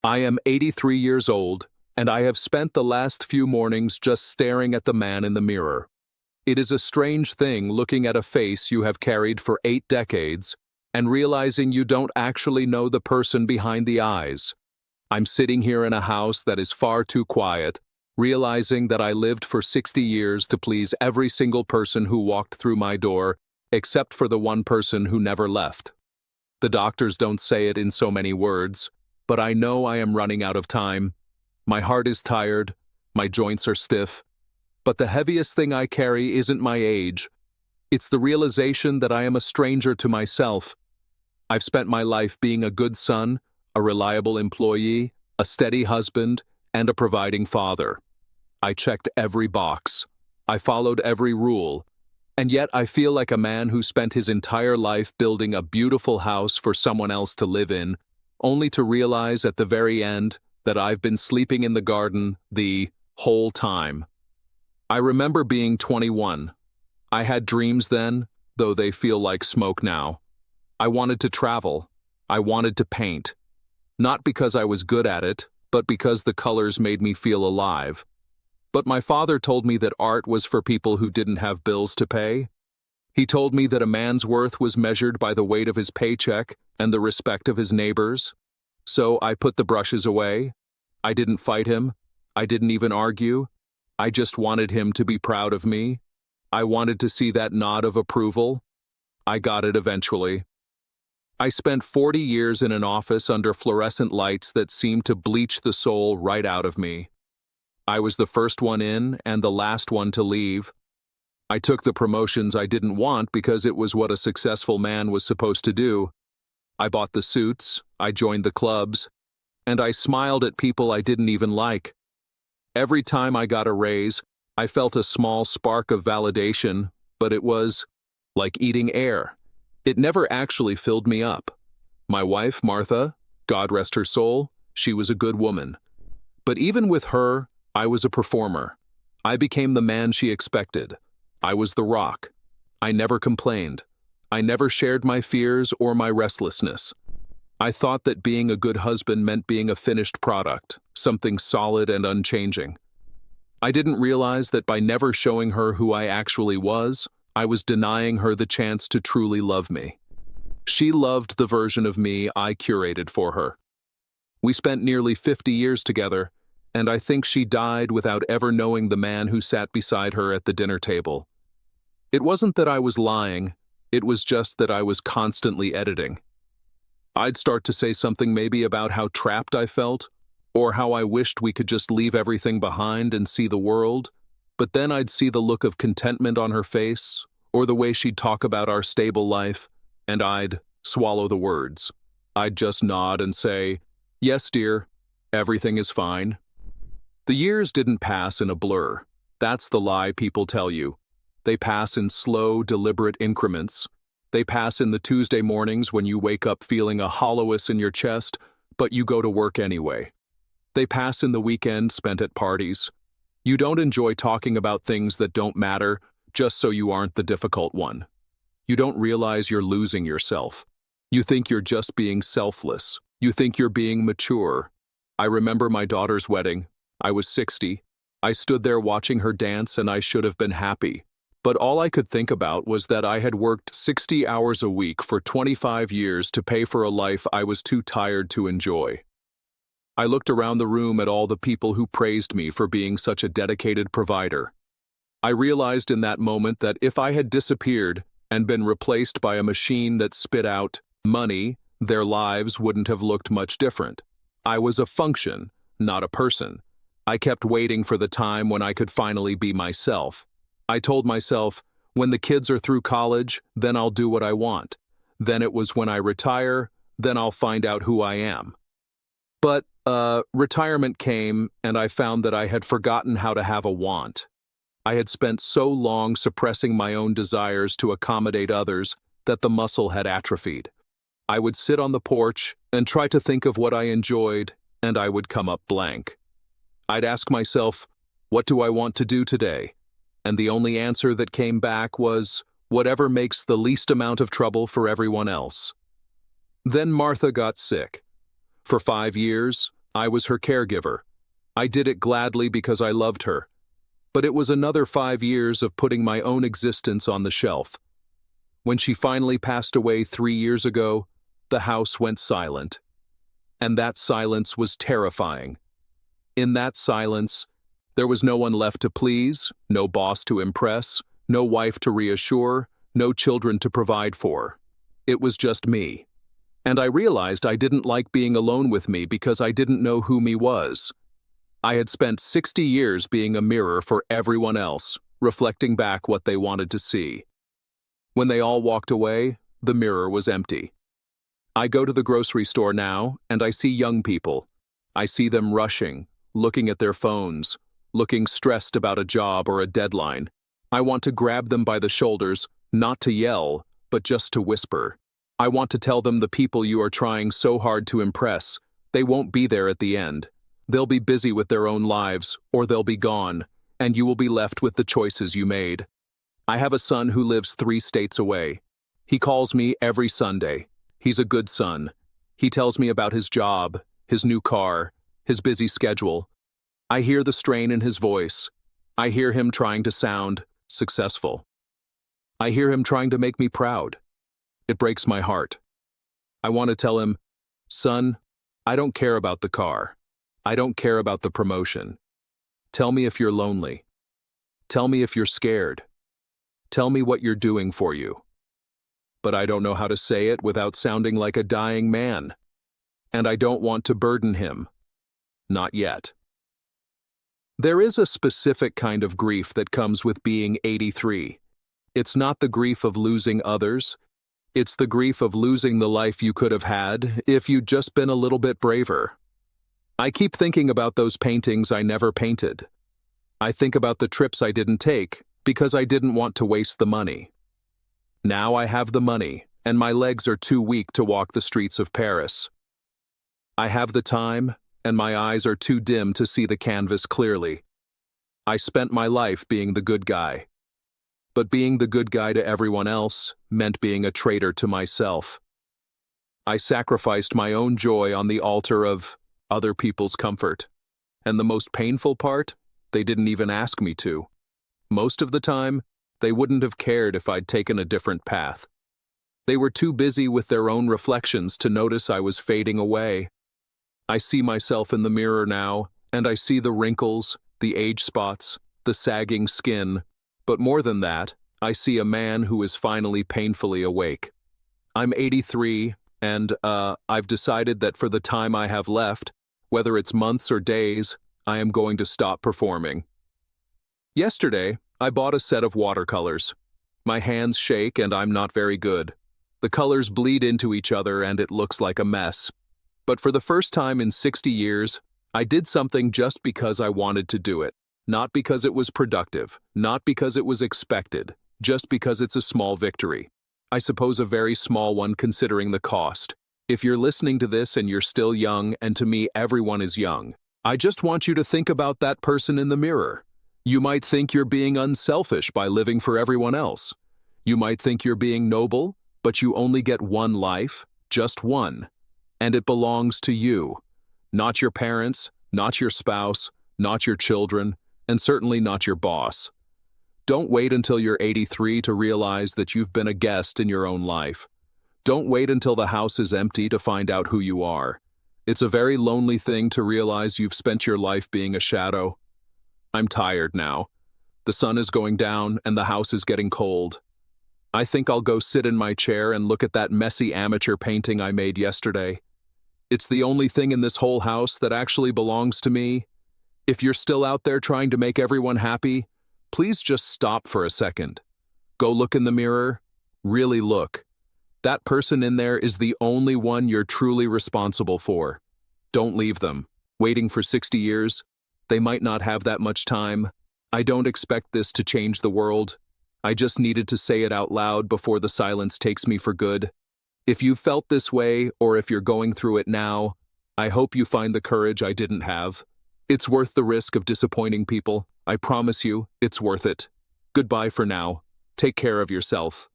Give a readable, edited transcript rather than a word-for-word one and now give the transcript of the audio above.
I am 83 years old, and I have spent the last few mornings just staring at the man in the mirror. It is a strange thing looking at a face you have carried for 8 decades and realizing you don't actually know the person behind the eyes. I'm sitting here in a house that is far too quiet, realizing that I lived for 60 years to please every single person who walked through my door, except for the one person who never left. The doctors don't say it in so many words, but I know I am running out of time. My heart is tired, my joints are stiff, but the heaviest thing I carry isn't my age. It's the realization that I am a stranger to myself. I've spent my life being a good son, a reliable employee, a steady husband, and a providing father. I checked every box. I followed every rule. And yet I feel like a man who spent his entire life building a beautiful house for someone else to live in, only to realize at the very end that I've been sleeping in the garden the whole time. I remember being 21. I had dreams then, though they feel like smoke now. I wanted to travel. I wanted to paint. Not because I was good at it, but because the colors made me feel alive. But my father told me that art was for people who didn't have bills to pay. He told me that a man's worth was measured by the weight of his paycheck and the respect of his neighbors. So I put the brushes away. I didn't fight him. I didn't even argue. I just wanted him to be proud of me. I wanted to see that nod of approval. I got it eventually. I spent 40 years in an office under fluorescent lights that seemed to bleach the soul right out of me. I was the first one in and the last one to leave. I took the promotions I didn't want because it was what a successful man was supposed to do. I bought the suits, I joined the clubs, and I smiled at people I didn't even like. Every time I got a raise, I felt a small spark of validation, but it was like eating air. It never actually filled me up. My wife, Martha, God rest her soul, she was a good woman. But even with her, I was a performer. I became the man she expected. I was the rock. I never complained. I never shared my fears or my restlessness. I thought that being a good husband meant being a finished product, something solid and unchanging. I didn't realize that by never showing her who I actually was, I was denying her the chance to truly love me. She loved the version of me I curated for her. We spent nearly 50 years together, and I think she died without ever knowing the man who sat beside her at the dinner table. It wasn't that I was lying, it was just that I was constantly editing. I'd start to say something maybe about how trapped I felt, or how I wished we could just leave everything behind and see the world, but then I'd see the look of contentment on her face, or the way she'd talk about our stable life, and I'd swallow the words. I'd just nod and say, "Yes, dear, everything is fine." The years didn't pass in a blur. That's the lie people tell you. They pass in slow, deliberate increments. They pass in the Tuesday mornings when you wake up feeling a hollowness in your chest, but you go to work anyway. They pass in the weekend spent at parties. You don't enjoy talking about things that don't matter, just so you aren't the difficult one. You don't realize you're losing yourself. You think you're just being selfless. You think you're being mature. I remember my daughter's wedding. I was 60. I stood there watching her dance and I should have been happy. But all I could think about was that I had worked 60 hours a week for 25 years to pay for a life I was too tired to enjoy. I looked around the room at all the people who praised me for being such a dedicated provider. I realized in that moment that if I had disappeared and been replaced by a machine that spit out money, their lives wouldn't have looked much different. I was a function, not a person. I kept waiting for the time when I could finally be myself. I told myself, when the kids are through college, then I'll do what I want. Then it was when I retire, then I'll find out who I am. But, retirement came, and I found that I had forgotten how to have a want. I had spent so long suppressing my own desires to accommodate others that the muscle had atrophied. I would sit on the porch and try to think of what I enjoyed, and I would come up blank. I'd ask myself, what do I want to do today? And the only answer that came back was, whatever makes the least amount of trouble for everyone else. Then Martha got sick. For 5 years, I was her caregiver. I did it gladly because I loved her. But it was another 5 years of putting my own existence on the shelf. When she finally passed away 3 years ago, the house went silent. And that silence was terrifying. In that silence, there was no one left to please, no boss to impress, no wife to reassure, no children to provide for. It was just me. And I realized I didn't like being alone with me because I didn't know who me was. I had spent 60 years being a mirror for everyone else, reflecting back what they wanted to see. When they all walked away, the mirror was empty. I go to the grocery store now, and I see young people. I see them rushing, looking at their phones, looking stressed about a job or a deadline. I want to grab them by the shoulders, not to yell, but just to whisper. I want to tell them the people you are trying so hard to impress, they won't be there at the end. They'll be busy with their own lives, or they'll be gone, and you will be left with the choices you made. I have a son who lives 3 states away. He calls me every Sunday. He's a good son. He tells me about his job, his new car, his busy schedule. I hear the strain in his voice. I hear him trying to sound successful. I hear him trying to make me proud. It breaks my heart. I want to tell him, son, I don't care about the car. I don't care about the promotion. Tell me if you're lonely. Tell me if you're scared. Tell me what you're doing for you. But I don't know how to say it without sounding like a dying man. And I don't want to burden him. Not yet. There is a specific kind of grief that comes with being 83. It's not the grief of losing others. It's the grief of losing the life you could have had if you'd just been a little bit braver. I keep thinking about those paintings I never painted. I think about the trips I didn't take because I didn't want to waste the money. Now I have the money, and my legs are too weak to walk the streets of Paris. I have the time, and my eyes are too dim to see the canvas clearly. I spent my life being the good guy. But being the good guy to everyone else meant being a traitor to myself. I sacrificed my own joy on the altar of other people's comfort. And the most painful part, they didn't even ask me to. Most of the time, they wouldn't have cared if I'd taken a different path. They were too busy with their own reflections to notice I was fading away. I see myself in the mirror now, and I see the wrinkles, the age spots, the sagging skin. But more than that, I see a man who is finally painfully awake. I'm 83, and I've decided that for the time I have left, whether it's months or days, I am going to stop performing. Yesterday, I bought a set of watercolors. My hands shake and I'm not very good. The colors bleed into each other and it looks like a mess. But for the first time in 60 years, I did something just because I wanted to do it. Not because it was productive, not because it was expected, just because it's a small victory. I suppose a very small one considering the cost. If you're listening to this and you're still young, and to me everyone is young, I just want you to think about that person in the mirror. You might think you're being unselfish by living for everyone else. You might think you're being noble, but you only get one life, just one. And it belongs to you. Not your parents, not your spouse, not your children, and certainly not your boss. Don't wait until you're 83 to realize that you've been a guest in your own life. Don't wait until the house is empty to find out who you are. It's a very lonely thing to realize you've spent your life being a shadow. I'm tired now. The sun is going down and the house is getting cold. I think I'll go sit in my chair and look at that messy amateur painting I made yesterday. It's the only thing in this whole house that actually belongs to me. If you're still out there trying to make everyone happy, please just stop for a second. Go look in the mirror. Really look. That person in there is the only one you're truly responsible for. Don't leave them. Waiting for 60 years, they might not have that much time. I don't expect this to change the world. I just needed to say it out loud before the silence takes me for good. If you've felt this way, or if you're going through it now, I hope you find the courage I didn't have. It's worth the risk of disappointing people. I promise you, it's worth it. Goodbye for now. Take care of yourself.